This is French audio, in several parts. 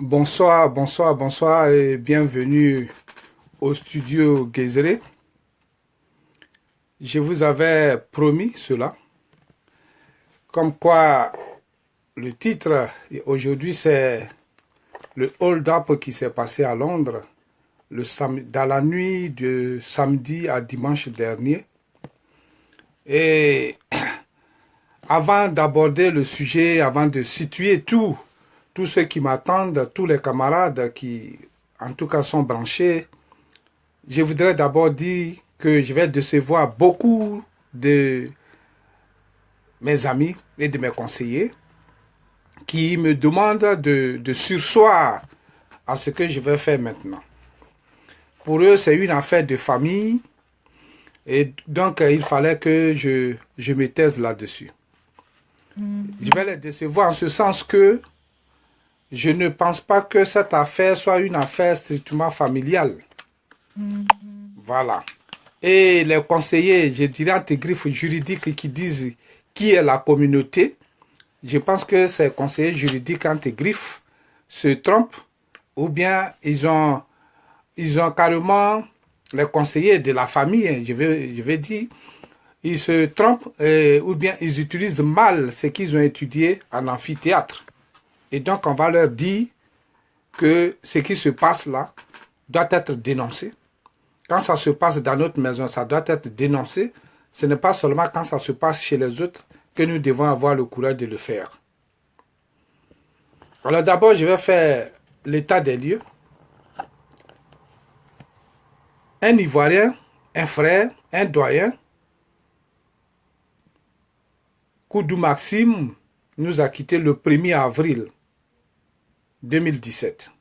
Bonsoir, bonsoir, bonsoir et bienvenue au studio Gézéré. Je vous avais promis cela. Comme quoi, le titre aujourd'hui c'est le hold-up qui s'est passé à Londres dans la nuit de samedi à dimanche dernier. Et avant d'aborder le sujet, avant de situer tous ceux qui m'attendent, tous les camarades qui, en tout cas, sont branchés, je voudrais d'abord dire que je vais décevoir beaucoup de mes amis et de mes conseillers qui me demandent de surseoir à ce que je vais faire maintenant. Pour eux, c'est une affaire de famille et donc il fallait que je me taise là-dessus. Je vais les décevoir en ce sens que je ne pense pas que cette affaire soit une affaire strictement familiale. Voilà. Et les conseillers, je dirais, entre griffes juridiques qui disent qui est la communauté, je pense que ces conseillers juridiques entre griffes se trompent ou bien ils ont carrément les conseillers de la famille, je vais dire, ils se trompent ou bien ils utilisent mal ce qu'ils ont étudié en amphithéâtre. Et donc, on va leur dire que ce qui se passe là doit être dénoncé. Quand ça se passe dans notre maison, ça doit être dénoncé. Ce n'est pas seulement quand ça se passe chez les autres que nous devons avoir le courage de le faire. Alors d'abord, je vais faire l'état des lieux. Un Ivoirien, un frère, un doyen, Koudou Maxime, nous a quittés le 1er avril 2017.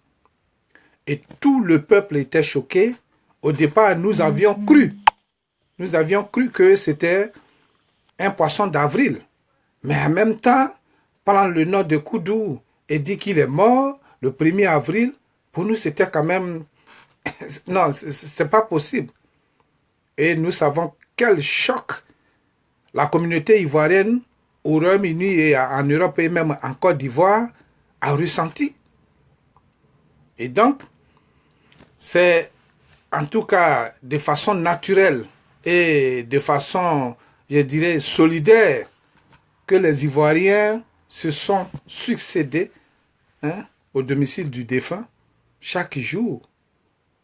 Et tout le peuple était choqué. Au départ, nous avions cru que c'était un poisson d'avril. Mais en même temps, prendre le nom de Koudou et dire qu'il est mort le 1er avril, pour nous, c'était quand même... Non, c'est pas possible. Et nous savons quel choc la communauté ivoirienne au Royaume-Uni et en Europe et même en Côte d'Ivoire a ressenti. Et donc, c'est en tout cas de façon naturelle et de façon, je dirais, solidaire que les Ivoiriens se sont succédés au domicile du défunt chaque jour.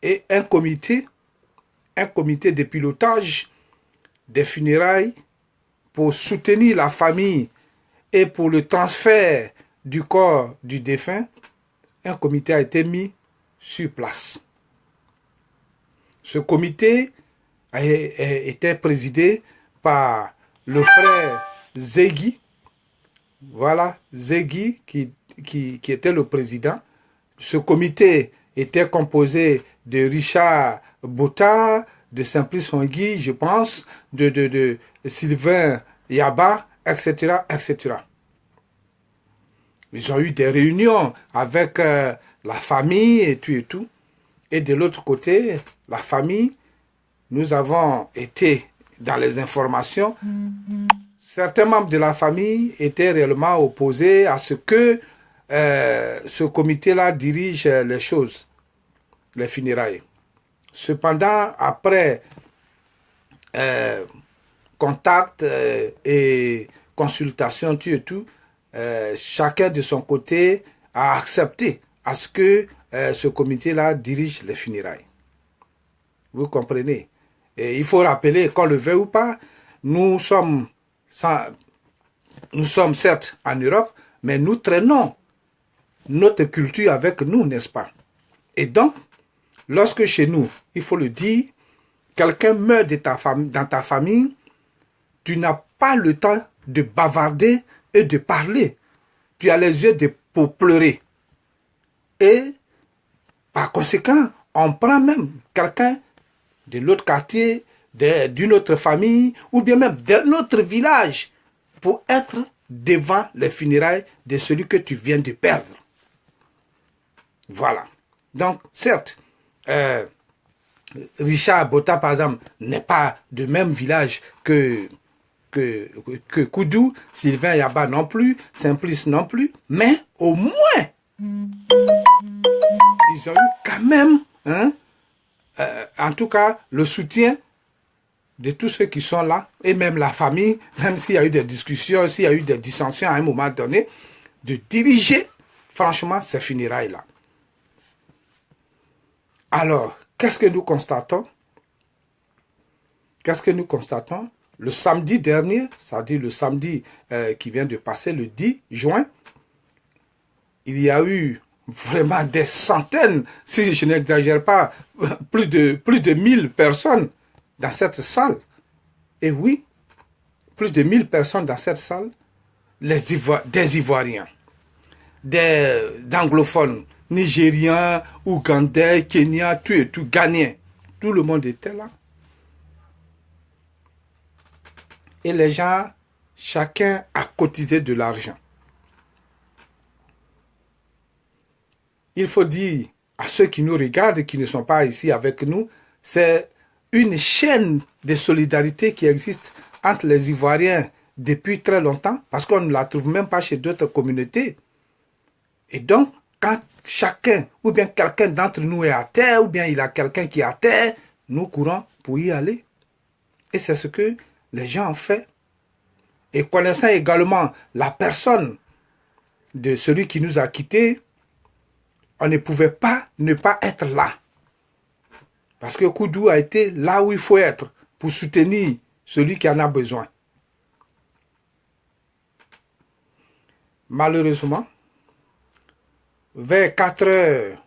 Et un comité de pilotage des funérailles pour soutenir la famille et pour le transfert du corps du défunt, un comité a été mis sur place. Ce comité était présidé par le frère Zegui. Voilà, Zegui qui était le président. Ce comité était composé de Richard Botta, de Simplice Hongui, je pense, de Sylvain Yaba, etc., etc. Ils ont eu des réunions avec la famille et tout et tout. Et de l'autre côté, la famille, nous avons été dans les informations. Certains membres de la famille étaient réellement opposés à ce que ce comité-là dirige les choses, les funérailles. Cependant, après contact et consultation, tout et tout, chacun de son côté a accepté à ce que ce comité-là dirige les funérailles. Vous comprenez? Et il faut rappeler, qu'on le veuille ou pas, nous sommes certes en Europe, mais nous traînons notre culture avec nous, n'est-ce pas? Et donc, lorsque chez nous, il faut le dire, quelqu'un meurt dans ta famille, tu n'as pas le temps de bavarder et de parler. Tu as les yeux pour pleurer. Et par conséquent, on prend même quelqu'un de l'autre quartier, d'une autre famille, ou bien même d'un autre village, pour être devant les funérailles de celui que tu viens de perdre. Voilà. Donc, certes, Richard Botta, par exemple, n'est pas du même village que Koudou, Sylvain Yaba non plus, Simplice non plus, mais au moins, Ils ont eu quand même, hein, en tout cas, le soutien de tous ceux qui sont là, et même la famille, même s'il y a eu des discussions, s'il y a eu des dissensions à un moment donné, de diriger, franchement, ces funérailles-là. Alors, qu'est-ce que nous constatons? Qu'est-ce que nous constatons? Le samedi dernier, c'est-à-dire le samedi qui vient de passer, le 10 juin, il y a eu vraiment des centaines, si je n'exagère pas, plus de 1000 personnes dans cette salle. Et oui, plus de 1000 personnes dans cette salle, des Ivoiriens, des anglophones, Nigériens, Ougandais, Kenyans, tout et tout, Ghanéens. Tout le monde était là. Et les gens, chacun a cotisé de l'argent. Il faut dire à ceux qui nous regardent et qui ne sont pas ici avec nous, c'est une chaîne de solidarité qui existe entre les Ivoiriens depuis très longtemps, parce qu'on ne la trouve même pas chez d'autres communautés. Et donc, quand chacun, ou bien quelqu'un d'entre nous est à terre, ou bien il y a quelqu'un qui est à terre, nous courons pour y aller. Et c'est ce que les gens ont fait. Et connaissant également la personne de celui qui nous a quittés, on ne pouvait pas ne pas être là. Parce que Koudou a été là où il faut être pour soutenir celui qui en a besoin. Malheureusement, vers 4 heures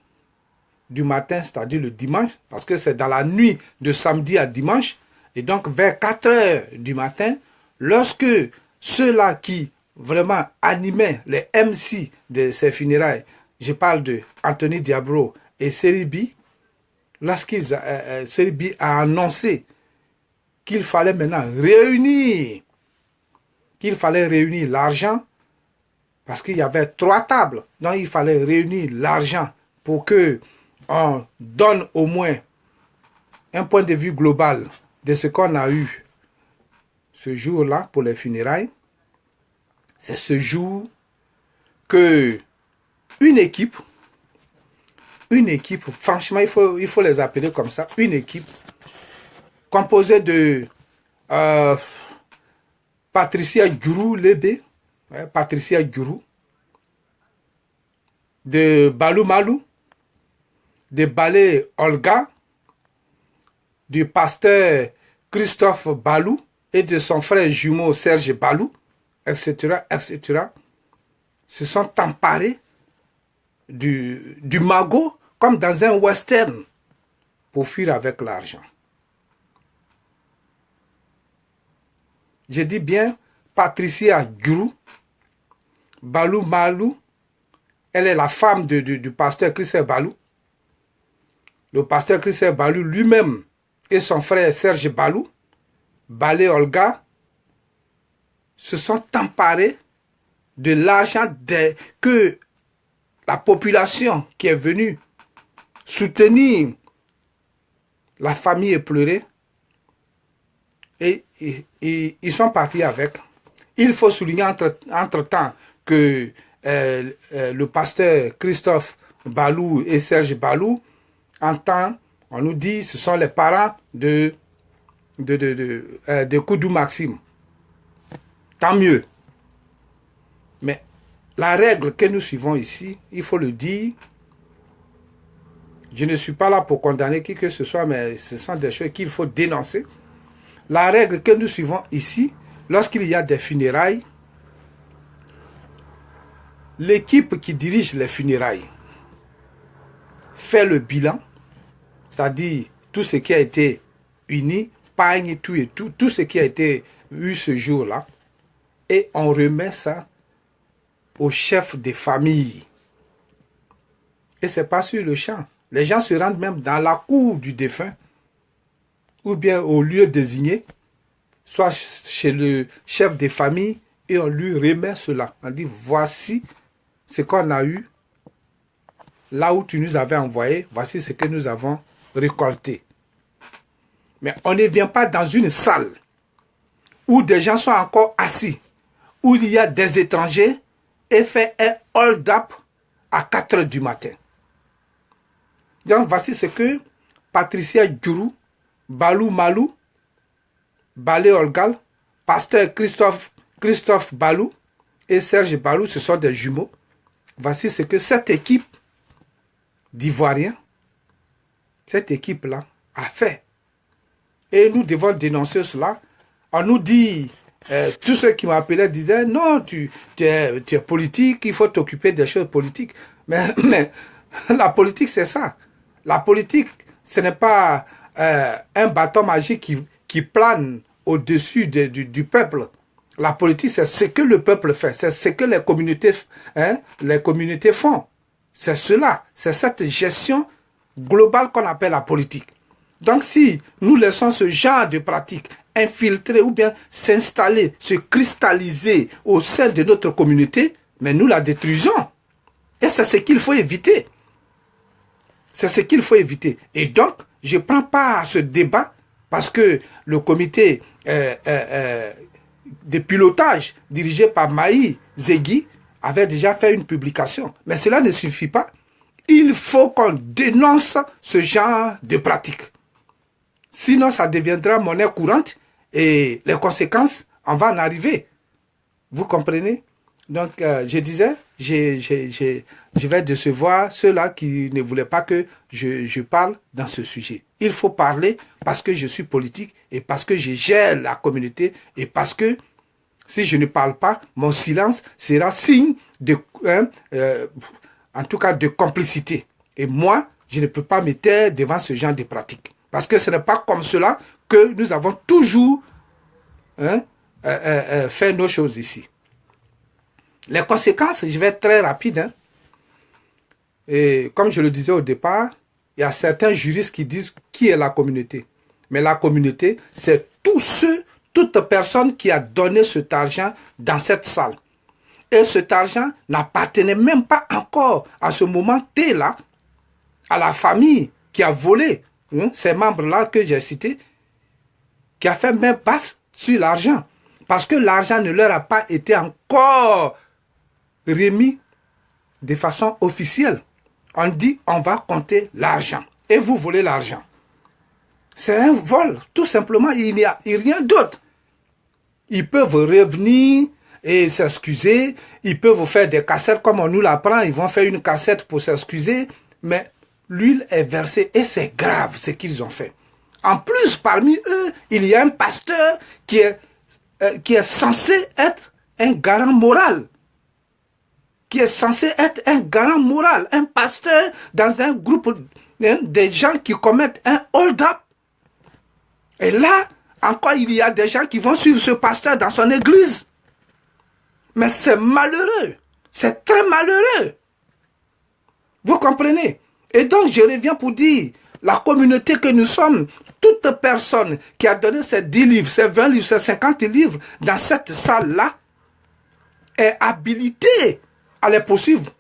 du matin, c'est-à-dire le dimanche, parce que c'est dans la nuit de samedi à dimanche, et donc vers 4 heures du matin, lorsque ceux-là qui vraiment animaient les MC de ces funérailles, je parle de Anthony Diabro et Seribi, Seribi a annoncé qu'il fallait maintenant réunir l'argent, parce qu'il y avait 3 tables, donc il fallait réunir l'argent pour que on donne au moins un point de vue global de ce qu'on a eu ce jour-là pour les funérailles. C'est ce jour que une équipe, franchement, il faut les appeler comme ça, une équipe composée de Patricia Djourou Lébé, Patricia Djourou, de Balou Malou, de Balé Olga, du pasteur Christophe Balou et de son frère jumeau Serge Balou, etc., etc., se sont emparés du magot comme dans un western pour fuir avec l'argent. Je dis bien Patricia Djourou, Balou Malou, elle est la femme du pasteur Christophe Balou. Le pasteur Christophe Balou lui-même et son frère Serge Balou, Balé Olga, se sont emparés de l'argent que la population qui est venue soutenir la famille éplorée, et ils sont partis avec. Il faut souligner entre-temps que le pasteur Christophe Balou et Serge Balou, en temps, on nous dit, ce sont les parents de Koudou Maxime. Tant mieux. Mais la règle que nous suivons ici, il faut le dire, je ne suis pas là pour condamner qui que ce soit, mais ce sont des choses qu'il faut dénoncer. La règle que nous suivons ici, lorsqu'il y a des funérailles, l'équipe qui dirige les funérailles fait le bilan, c'est-à-dire tout ce qui a été uni, pagne, tout et tout, tout ce qui a été eu ce jour-là, et on remet ça au chef des familles. Et ce n'est pas sur le champ. Les gens se rendent même dans la cour du défunt, ou bien au lieu désigné, soit chez le chef des familles, et on lui remet cela. On dit, voici ce qu'on a eu, là où tu nous avais envoyé, voici ce que nous avons récolté. Mais on ne vient pas dans une salle où des gens sont encore assis, où il y a des étrangers, et fait un hold-up à 4 heures du matin. Donc, voici ce que Patricia Djourou, Balou Malou, Balé Olgal, pasteur Christophe Balou et Serge Balou, ce sont des jumeaux. Voici ce que cette équipe d'Ivoiriens, cette équipe-là, a fait. Et nous devons dénoncer cela. On nous dit, tous ceux qui m'appelaient disaient, non, tu es politique, il faut t'occuper des choses politiques. Mais la politique, c'est ça. La politique, ce n'est pas un bâton magique qui plane au-dessus du peuple. La politique, c'est ce que le peuple fait, c'est ce que les communautés font. C'est cela, c'est cette gestion globale qu'on appelle la politique. Donc si nous laissons ce genre de pratique infiltrer ou bien s'installer, se cristalliser au sein de notre communauté, mais nous la détruisons. Et c'est ce qu'il faut éviter. C'est ce qu'il faut éviter. Et donc, je ne prends pas à ce débat parce que le comité de pilotage dirigé par Maï Zegui avait déjà fait une publication. Mais cela ne suffit pas. Il faut qu'on dénonce ce genre de pratique. Sinon, ça deviendra monnaie courante et les conséquences, on va en arriver. Vous comprenez? Donc, je disais, je vais décevoir ceux-là qui ne voulaient pas que je parle dans ce sujet. Il faut parler parce que je suis politique et parce que je gère la communauté et parce que si je ne parle pas, mon silence sera signe de, en tout cas, de complicité. Et moi, je ne peux pas me taire devant ce genre de pratiques. Parce que ce n'est pas comme cela que nous avons toujours fait nos choses ici. Les conséquences, je vais être très rapide. Et comme je le disais au départ, il y a certains juristes qui disent qui est la communauté. Mais la communauté, c'est toute personne qui a donné cet argent dans cette salle. Et cet argent n'appartenait même pas encore à ce moment T-là, à la famille qui a volé ces membres-là que j'ai cités, qui a fait même passe sur l'argent. Parce que l'argent ne leur a pas été encore remis de façon officielle. On dit, on va compter l'argent. Et vous volez l'argent. C'est un vol, tout simplement. Il n'y a rien d'autre. Ils peuvent revenir et s'excuser. Ils peuvent vous faire des cassettes comme on nous l'apprend. Ils vont faire une cassette pour s'excuser. Mais l'huile est versée et c'est grave ce qu'ils ont fait. En plus, parmi eux, il y a un pasteur qui est censé être un garant moral. Qui est censé être un garant moral. Un pasteur dans un groupe de gens qui commettent un hold-up. Et là, encore, il y a des gens qui vont suivre ce pasteur dans son église. Mais c'est malheureux. C'est très malheureux. Vous comprenez? Et donc, je reviens pour dire, la communauté que nous sommes, toute personne qui a donné ces 10 livres, ces 20 livres, ces 50 livres dans cette salle-là, est habilitée à les poursuivre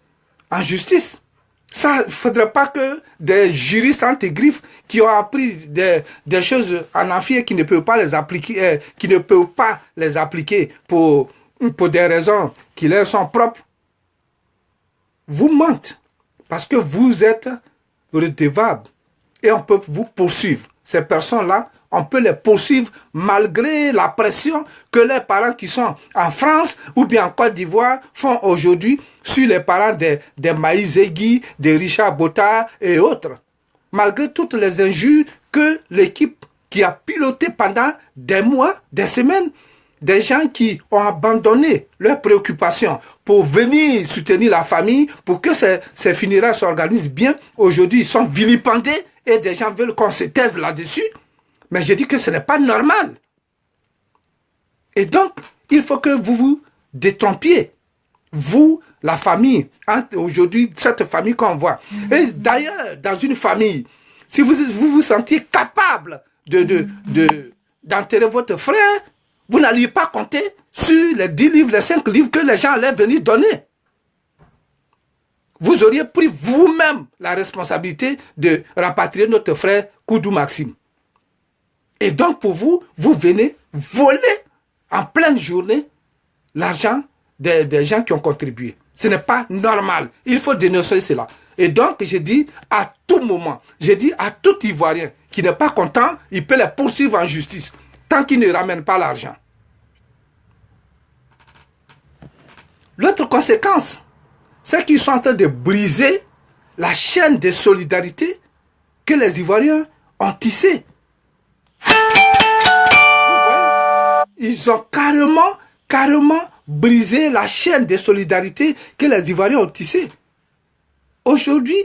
en justice. Ça, il ne faudrait pas que des juristes anti-griffes qui ont appris des choses en amphi et qui ne peuvent pas les appliquer, pour des raisons qui leur sont propres, vous mentent. Parce que vous êtes redevables et on peut vous poursuivre. Ces personnes-là, on peut les poursuivre malgré la pression que les parents qui sont en France ou bien en Côte d'Ivoire font aujourd'hui sur les parents des Maï Zegui, des Richard Botta et autres. Malgré toutes les injures que l'équipe qui a piloté pendant des mois, des semaines, des gens qui ont abandonné leurs préoccupations pour venir soutenir la famille, pour que ces funérailles s'organisent bien, aujourd'hui ils sont vilipendés et des gens veulent qu'on se taise là-dessus. Mais je dis que ce n'est pas normal. Et donc, il faut que vous vous détrompiez. Vous, la famille, aujourd'hui, cette famille qu'on voit. Et d'ailleurs, dans une famille, si vous vous sentiez capable d'enterrer votre frère, vous n'alliez pas compter sur les 10 livres, les 5 livres que les gens allaient venir donner. Vous auriez pris vous-même la responsabilité de rapatrier notre frère Koudou Maxime. Et donc pour vous, vous venez voler en pleine journée l'argent des gens qui ont contribué. Ce n'est pas normal. Il faut dénoncer cela. Et donc, j'ai dit à tout moment, j'ai dit à tout Ivoirien qui n'est pas content, il peut les poursuivre en justice tant qu'il ne ramène pas l'argent. L'autre conséquence, c'est qu'ils sont en train de briser la chaîne de solidarité que les Ivoiriens ont tissée. Ils ont carrément brisé la chaîne de solidarité que les Ivoiriens ont tissée. Aujourd'hui,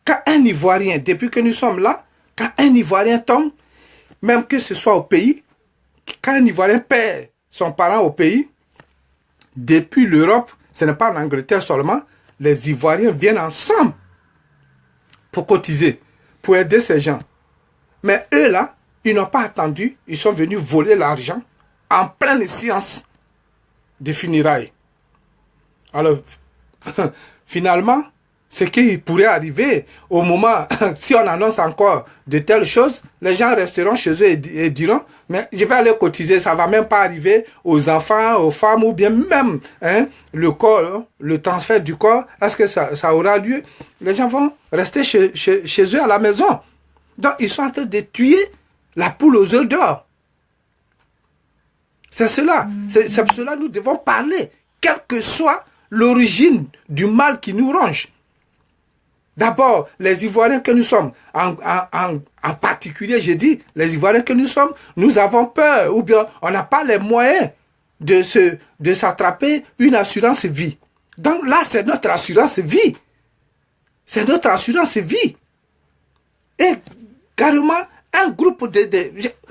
quand un Ivoirien, depuis que nous sommes là, quand un Ivoirien tombe, même que ce soit au pays, quand un Ivoirien perd son parent au pays, depuis l'Europe, ce n'est pas en Angleterre seulement, les Ivoiriens viennent ensemble pour cotiser, pour aider ces gens. Mais eux là, ils n'ont pas attendu, ils sont venus voler l'argent en pleine séance de funérailles. Alors, finalement, ce qui pourrait arriver au moment, si on annonce encore de telles choses, les gens resteront chez eux et diront, mais je vais aller cotiser, ça ne va même pas arriver aux enfants, aux femmes, ou bien même le corps, le transfert du corps, est-ce que ça aura lieu? Les gens vont rester chez eux à la maison. Donc, ils sont en train de tuer la poule aux œufs d'or. C'est cela. C'est pour cela que nous devons parler, quelle que soit l'origine du mal qui nous ronge. D'abord, les Ivoiriens que nous sommes, en particulier, j'ai dit, les Ivoiriens que nous sommes, nous avons peur, ou bien on n'a pas les moyens de s'attraper une assurance vie. Donc là, c'est notre assurance vie. C'est notre assurance vie. Et carrément, un groupe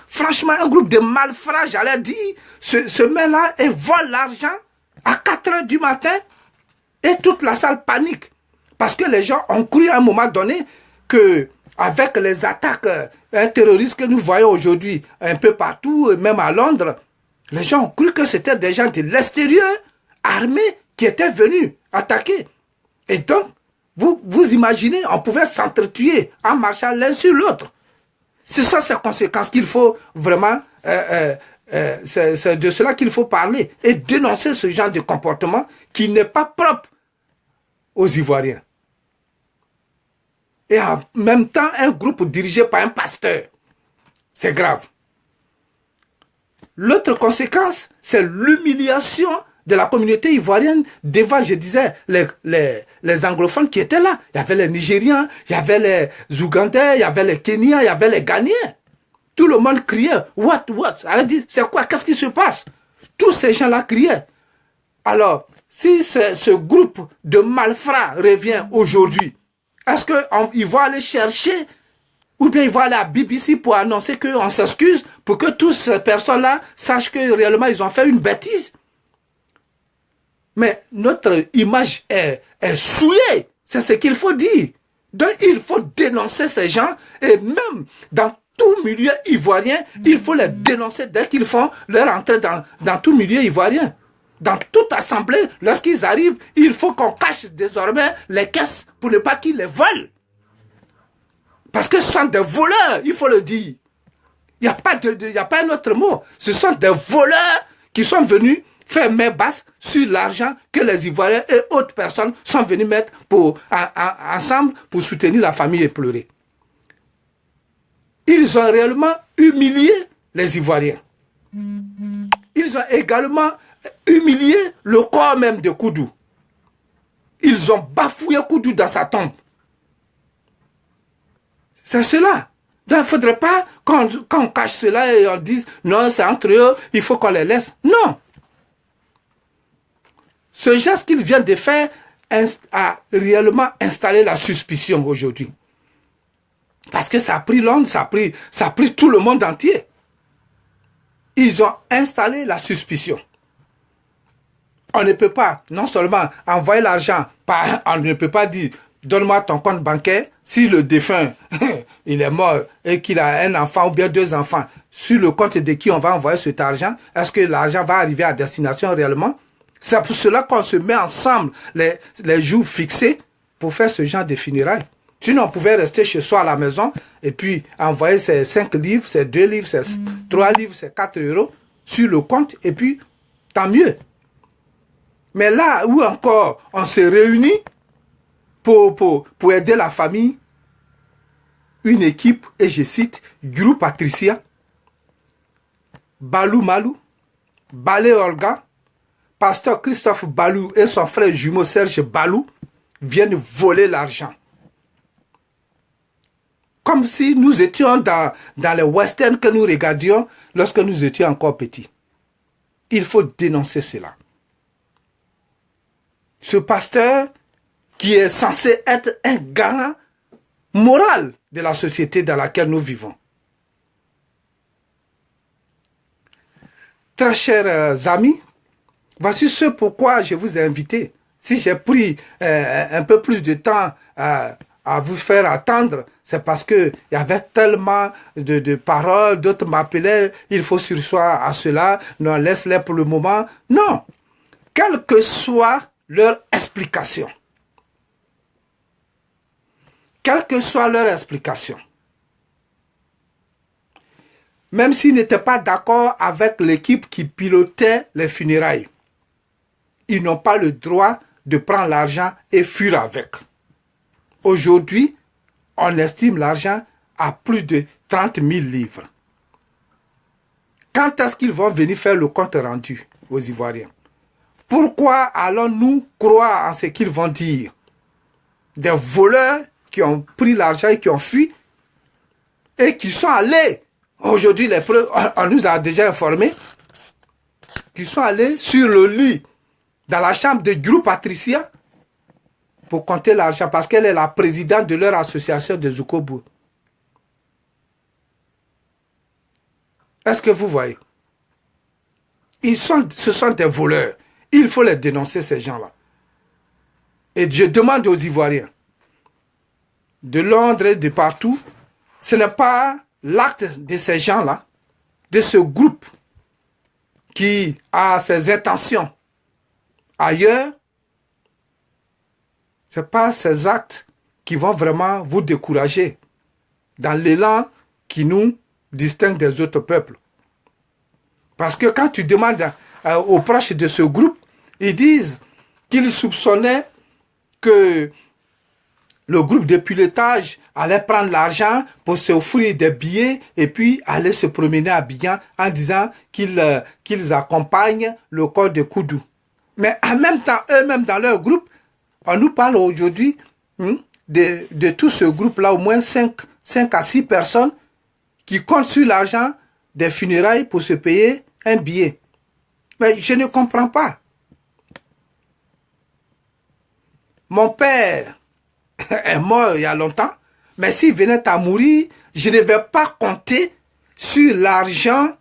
franchement, un groupe de malfrats, j'allais dire, se met là et vole l'argent à 4 heures du matin et toute la salle panique. Parce que les gens ont cru à un moment donné que avec les attaques terroristes que nous voyons aujourd'hui un peu partout, même à Londres, les gens ont cru que c'était des gens de l'extérieur, armés, qui étaient venus attaquer. Et donc, vous imaginez, on pouvait s'entretuer en marchant l'un sur l'autre. Ce sont ces conséquences qu'il faut vraiment, c'est de cela qu'il faut parler et dénoncer ce genre de comportement qui n'est pas propre aux Ivoiriens. Et en même temps, un groupe dirigé par un pasteur. C'est grave. L'autre conséquence, c'est l'humiliation de la communauté ivoirienne devant, je disais, les anglophones qui étaient là. Il y avait les Nigérians, il y avait les Ougandais, il y avait les Kenyans, il y avait les Ghanéens. Tout le monde criait, what? C'est quoi? Qu'est-ce qui se passe? Tous ces gens-là criaient. Alors, si ce groupe de malfrats revient aujourd'hui, est-ce qu'il va aller chercher ou bien il va aller à BBC pour annoncer qu'on s'excuse pour que toutes ces personnes-là sachent que réellement ils ont fait une bêtise? Mais notre image est souillée. C'est ce qu'il faut dire. Donc il faut dénoncer ces gens et même dans tout milieu ivoirien, il faut les dénoncer dès qu'ils font leur entrée dans tout milieu ivoirien. Dans toute assemblée, lorsqu'ils arrivent, il faut qu'on cache désormais les caisses pour ne pas qu'ils les volent. Parce que ce sont des voleurs, il faut le dire. Il n'y a pas un autre mot. Ce sont des voleurs qui sont venus faire main basse sur l'argent que les Ivoiriens et autres personnes sont venus mettre ensemble pour soutenir la famille éplorée. Ils ont réellement humilié les Ivoiriens. Ils ont également humilié le corps même de Koudou. Ils ont bafouillé Koudou dans sa tombe. C'est cela. Donc il ne faudrait pas qu'on cache cela et on dise non, c'est entre eux, il faut qu'on les laisse. Non. Ce geste qu'il vient de faire a réellement installé la suspicion aujourd'hui. Parce que ça a pris Londres, ça a pris tout le monde entier. Ils ont installé la suspicion. On ne peut pas, non seulement envoyer l'argent, on ne peut pas dire, donne-moi ton compte bancaire, si le défunt, il est mort et qu'il a un enfant ou bien 2 enfants, sur le compte de qui on va envoyer cet argent, est-ce que l'argent va arriver à destination réellement? C'est pour cela qu'on se met ensemble les jours fixés pour faire ce genre de funérailles. Sinon, on pouvait rester chez soi à la maison et puis envoyer ses 5 livres, ses 2 livres, ses 3 livres, ses 4 euros sur le compte et puis tant mieux. Mais là où encore on se réunit pour aider la famille, une équipe, et je cite, Guru Patricia, Balou Malou, Balé Olga, pasteur Christophe Balou et son frère jumeau Serge Balou viennent voler l'argent. Comme si nous étions dans les westerns que nous regardions lorsque nous étions encore petits. Il faut dénoncer cela. Ce pasteur qui est censé être un garant moral de la société dans laquelle nous vivons. Très chers amis, voici ce pourquoi je vous ai invité. Si j'ai pris un peu plus de temps à vous faire attendre, c'est parce qu'il y avait tellement de paroles, d'autres m'appelaient, il faut sursoir à cela, non, laisse-les pour le moment. Non, quelle que soit leur explication, quelle que soit leur explication, même s'ils n'étaient pas d'accord avec l'équipe qui pilotait les funérailles, ils n'ont pas le droit de prendre l'argent et fuir avec. Aujourd'hui, on estime l'argent à plus de 30 000 livres. Quand est-ce qu'ils vont venir faire le compte rendu aux Ivoiriens? Pourquoi allons-nous croire en ce qu'ils vont dire? Des voleurs qui ont pris l'argent et qui ont fui et qui sont allés, aujourd'hui les preuves, on nous a déjà informés, qui sont allés sur le lit dans la chambre de Guru Patricia pour compter l'argent parce qu'elle est la présidente de leur association de Zoukoubou. Est-ce que vous voyez? Ce sont des voleurs. Il faut les dénoncer, ces gens-là. Et je demande aux Ivoiriens, de Londres et de partout, ce n'est pas l'acte de ces gens-là, de ce groupe qui a ses intentions ailleurs, ce n'est pas ces actes qui vont vraiment vous décourager dans l'élan qui nous distingue des autres peuples. Parce que quand tu demandes aux proches de ce groupe, ils disent qu'ils soupçonnaient que le groupe de pilotage allait prendre l'argent pour s'offrir des billets et puis aller se promener à Abidjan en disant qu'ils accompagnent le corps de Koudou. Mais en même temps, eux-mêmes dans leur groupe, on nous parle aujourd'hui de tout ce groupe-là, au moins 5 à 6 personnes qui comptent sur l'argent des funérailles pour se payer un billet. Mais je ne comprends pas. Mon père est mort il y a longtemps, mais s'il venait à mourir, je ne vais pas compter sur l'argent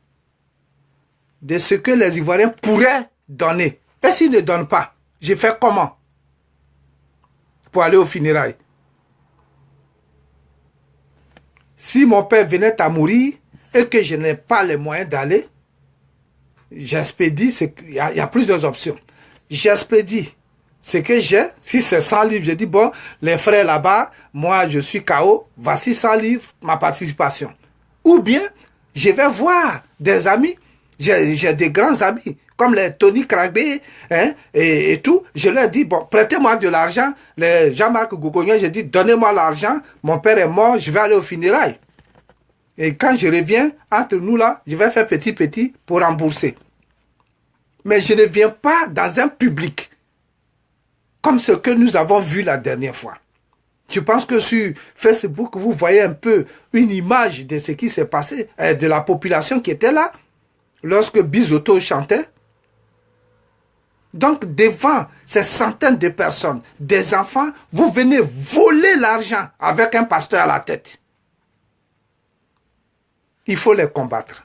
de ce que les Ivoiriens pourraient donner. Et s'ils ne donnent pas, je fais comment pour aller aux funérailles? Si mon père venait à mourir et que je n'ai pas les moyens d'aller, j'expédie, il y a plusieurs options. J'expédie ce que j'ai, si c'est 100 livres, je dis, bon, les frères là-bas, moi je suis KO, voici 100 livres, ma participation. Ou bien, je vais voir des amis, j'ai des grands amis, comme les Tony Kragbe et tout, je leur dis, bon, prêtez-moi de l'argent, les Jean-Marc Gougognon, je dis, donnez-moi l'argent, mon père est mort, je vais aller aux funérailles. Et quand je reviens, entre nous là, je vais faire petit pour rembourser. Mais je ne viens pas dans un public comme ce que nous avons vu la dernière fois. Je pense que sur Facebook, vous voyez un peu une image de ce qui s'est passé, de la population qui était là, lorsque Bisoto chantait. Donc, devant ces centaines de personnes, des enfants, vous venez voler l'argent avec un pasteur à la tête. Il faut les combattre.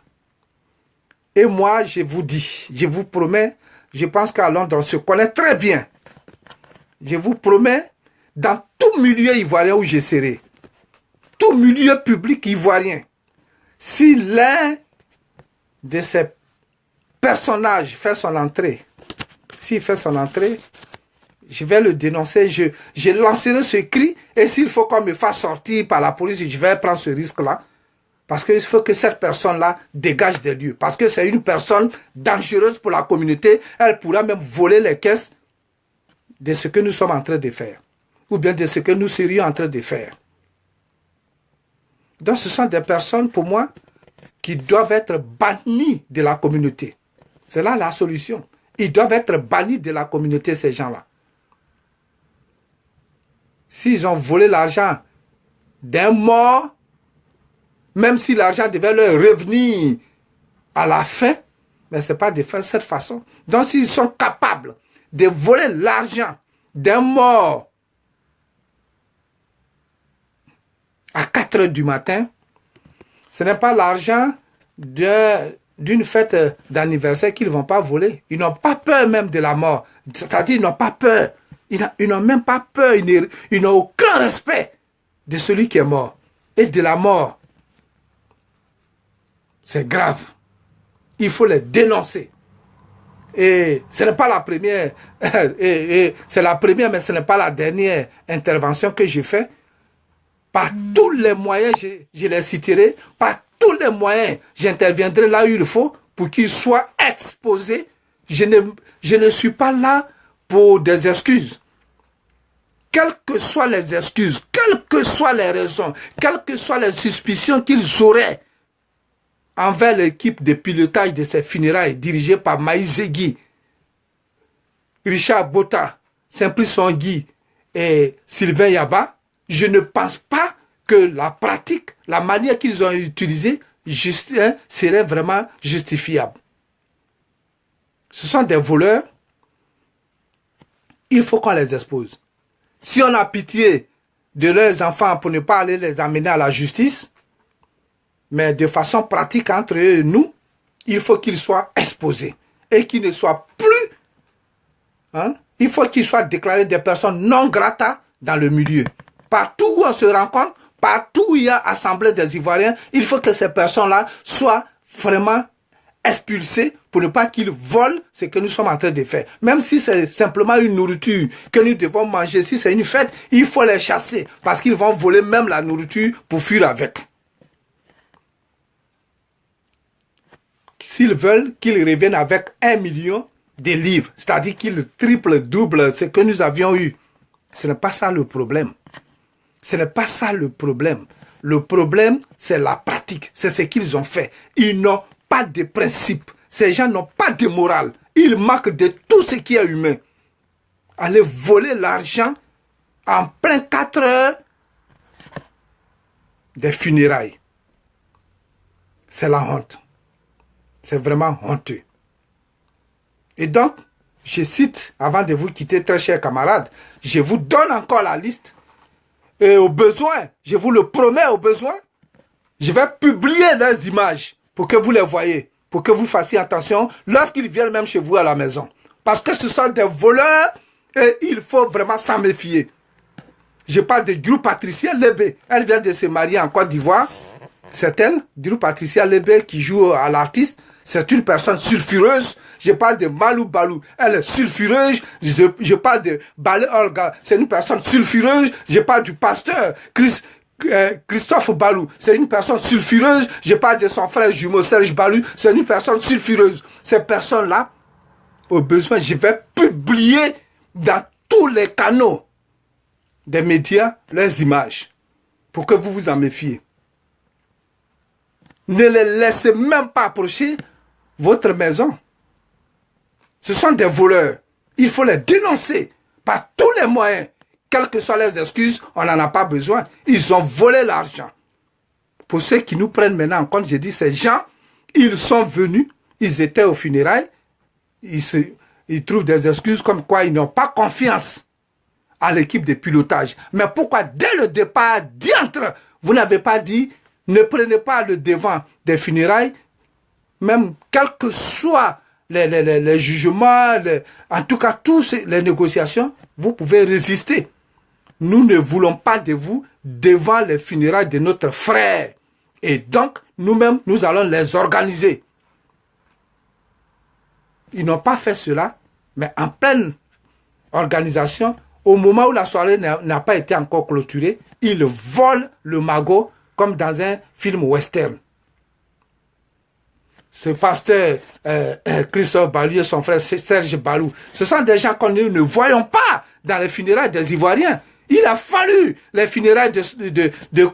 Et moi, je vous dis, je vous promets, je pense qu'à Londres, on se connaît très bien. Je vous promets, dans tout milieu ivoirien où je serai, tout milieu public ivoirien, si l'un de ces personnages fait son entrée, s'il fait son entrée, je vais le dénoncer, je lancerai ce cri, et s'il faut qu'on me fasse sortir par la police, je vais prendre ce risque-là. Parce qu'il faut que cette personne-là dégage des lieux. Parce que c'est une personne dangereuse pour la communauté. Elle pourra même voler les caisses de ce que nous sommes en train de faire, ou bien de ce que nous serions en train de faire. Donc ce sont des personnes, pour moi, qui doivent être bannies de la communauté. C'est là la solution. Ils doivent être bannis de la communauté, ces gens-là. S'ils ont volé l'argent d'un mort, même si l'argent devait leur revenir à la fin, mais ce n'est pas de faire cette façon. Donc s'ils sont capables de voler l'argent d'un mort à 4 heures du matin, ce n'est pas l'argent d'une fête d'anniversaire qu'ils ne vont pas voler. Ils n'ont pas peur même de la mort. C'est-à-dire ils n'ont pas peur. Ils n'ont même pas peur. Ils n'ont aucun respect de celui qui est mort et de la mort. C'est grave. Il faut les dénoncer. Et ce n'est pas la première, c'est la première, mais ce n'est pas la dernière intervention que j'ai faite. Par tous les moyens, je les citerai, par tous les moyens, j'interviendrai là où il faut pour qu'ils soient exposés. Je ne suis pas là pour des excuses. Quelles que soient les excuses, quelles que soient les raisons, quelles que soient les suspicions qu'ils auraient envers l'équipe de pilotage de ces funérailles dirigée par Maïs Zegui, Richard Bota, Simplice Guy et Sylvain Yaba, je ne pense pas que la pratique, la manière qu'ils ont utilisée serait vraiment justifiable. Ce sont des voleurs. Il faut qu'on les expose. Si on a pitié de leurs enfants pour ne pas aller les amener à la justice, mais de façon pratique entre eux et nous, il faut qu'ils soient exposés et qu'ils ne soient plus, il faut qu'ils soient déclarés des personnes non grata dans le milieu. Partout où on se rencontre, partout où il y a assemblée des Ivoiriens, il faut que ces personnes-là soient vraiment expulsés pour ne pas qu'ils volent ce que nous sommes en train de faire. Même si c'est simplement une nourriture que nous devons manger, si c'est une fête, il faut les chasser parce qu'ils vont voler même la nourriture pour fuir avec. S'ils veulent qu'ils reviennent avec 1 million de livres, c'est-à-dire qu'ils triplent, doublent ce que nous avions eu, ce n'est pas ça le problème. Ce n'est pas ça le problème. Le problème, c'est la pratique. C'est ce qu'ils ont fait. Ils n'ont pas de principe. Ces gens n'ont pas de morale. Ils manquent de tout ce qui est humain. Aller voler l'argent en plein 4 heures des funérailles. C'est la honte. C'est vraiment honteux. Et donc, je cite, avant de vous quitter, très chers camarades, je vous donne encore la liste. Et au besoin, je vous le promets, au besoin, je vais publier leurs images pour que vous les voyez, pour que vous fassiez attention lorsqu'ils viennent même chez vous à la maison. Parce que ce sont des voleurs et il faut vraiment s'en méfier. Je parle de Drou Patricia Lébé. Elle vient de se marier en Côte d'Ivoire. C'est elle, Drou Patricia Lébé, qui joue à l'artiste. C'est une personne sulfureuse. Je parle de Malou Balou. Elle est sulfureuse. Je parle de Balé Olga. C'est une personne sulfureuse. Je parle du pasteur Christophe Balou. C'est une personne sulfureuse. Je parle de son frère jumeau Serge Balou. C'est une personne sulfureuse. Ces personnes-là, au besoin, je vais publier dans tous les canaux des médias leurs images pour que vous vous en méfiez. Ne les laissez même pas approcher votre maison. Ce sont des voleurs. Il faut les dénoncer par tous les moyens. Quelles que soient les excuses, on n'en a pas besoin. Ils ont volé l'argent. Pour ceux qui nous prennent maintenant en compte, je dis, ces gens, ils sont venus, ils étaient aux funérailles, ils trouvent des excuses comme quoi ils n'ont pas confiance à l'équipe de pilotage. Mais pourquoi dès le départ, diantre, vous n'avez pas dit, ne prenez pas le devant des funérailles, même quels que soient les jugements, en tout cas, toutes les négociations, vous pouvez résister. Nous ne voulons pas de vous devant les funérailles de notre frère. Et donc, nous-mêmes, nous allons les organiser. Ils n'ont pas fait cela, mais en pleine organisation, au moment où la soirée n'a pas été encore clôturée, ils volent le magot comme dans un film western. ce pasteur Christophe Balou et son frère Serge Balou, ce sont des gens qu'on ne voyons pas dans les funérailles des Ivoiriens. Il a fallu les funérailles de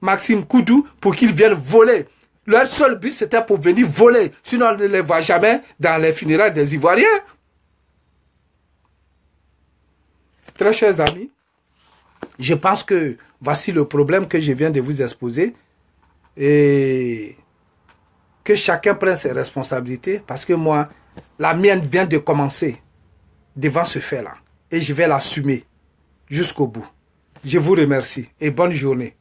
Maxime Koudou pour qu'ils viennent voler. Leur seul but, c'était pour venir voler. Sinon, on ne les voit jamais dans les funérailles des Ivoiriens. Très chers amis, je pense que voici le problème que je viens de vous exposer. Et que chacun prenne ses responsabilités. Parce que moi, la mienne vient de commencer devant ce fait-là. Et je vais l'assumer jusqu'au bout. Je vous remercie et bonne journée.